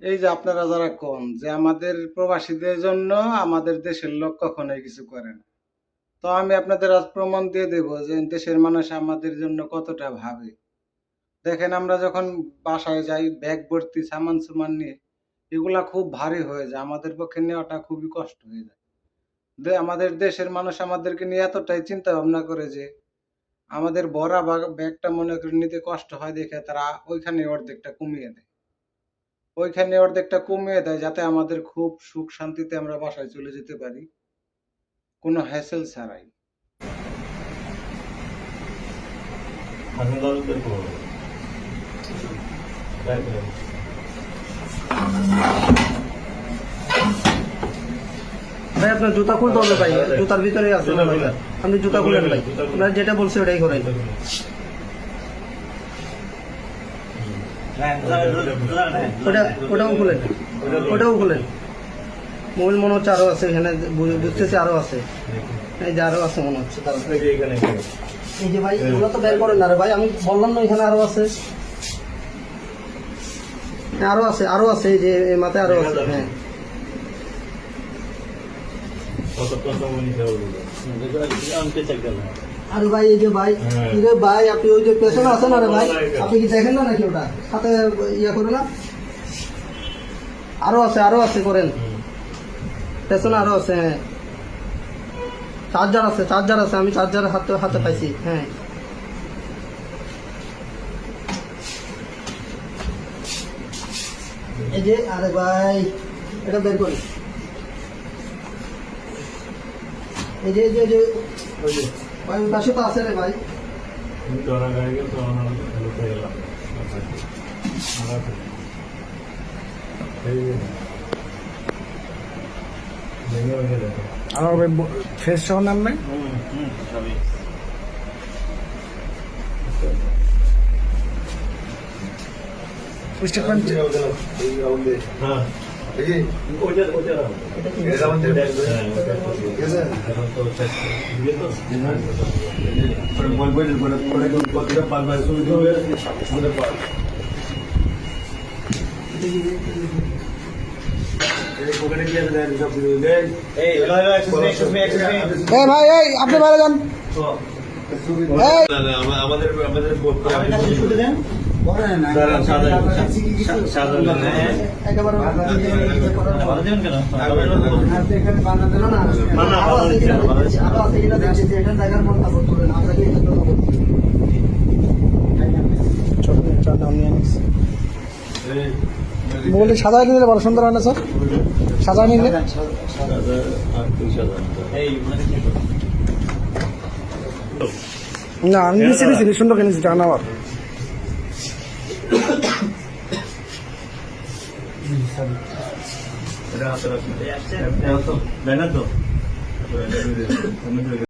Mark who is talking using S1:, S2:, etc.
S1: এই যে আপনারা যারা কোন যে আমাদের প্রবাসীদের জন্য আমাদের দেশের লোক কখনোই কিছু করে না, তো আমি আপনাদের আজ প্রমাণ দিয়ে দেব যে দেশের মানুষ আমাদের জন্য কতটা ভাবে। দেখেন, আমরা যখন বাসায় যাই ব্যাগ ভর্তি সামান সুমান নিয়ে, এগুলা খুব ভারী হয়ে যায়, আমাদের পক্ষে নেওয়াটা খুবই কষ্ট হয়ে যায়। আমাদের দেশের মানুষ আমাদেরকে নিয়ে এতটাই চিন্তা ভাবনা করে যে আমাদের ভরা ব্যাগটা মনে করে নিতে কষ্ট হয় দেখে তারা ওইখানে অর্ধেকটা কমিয়ে দেয় যাতে আমাদের খুব সুখ শান্তিতে আমরা বাসায় চলে যেতে পারি, কোনো হ্যাসেল ছাড়াই।
S2: ভাই আপনার জুতা খুলতে হবে ভাই, জুতার ভিতরে আছে ভাই, আপনি জুতা খুলেন ভাই, আপনার যেটা বলছে ওটাই করেন। ওটাও খুলেন, ওটাও খুলেন। মোবাইল মনে হচ্ছে আরো আছে এখানে, বুঝতেছি আরো আছে, এই যে আরো আছে মনে হচ্ছে। এই যে ভাই এগুলো তো বের করেন না রে ভাই, আমি বললাম না এখানে আরো আছে, আরো আছে, আরো আছে, এই যে মাথায় আরো আছে। হ্যাঁ আরে ভাই এই যে ভাই, রে ভাই আপনি ওই যে পেছনে আছেন না রে ভাই, আপনি কি দেখেন না নাকি ওটা সাথে ইয়ে করে না? আরো আছে, আরো আছে করেন, পেছনে আরো আছে। হ্যাঁ চার্জার আছে, চার্জার আছে, আমি চার্জার হাতে পাইছি। হ্যাঁ এই যে, আরে ভাই এটা বের করি, এই যে এই যে ভাই পাশে তো আছে রে ভাই।
S3: আমার ফেস সহ নাম নাই। স্টেটমেন্ট ভাই এই আপনি বাইরে যান।
S4: আমাদের
S3: বলি সাজায় নিলে বড় সুন্দর হয় না স্যার? সাজায় নিলে না, আমি নিচে নিচ্ছি সুন্দর কিনেছি টাকা আমার।
S4: এটা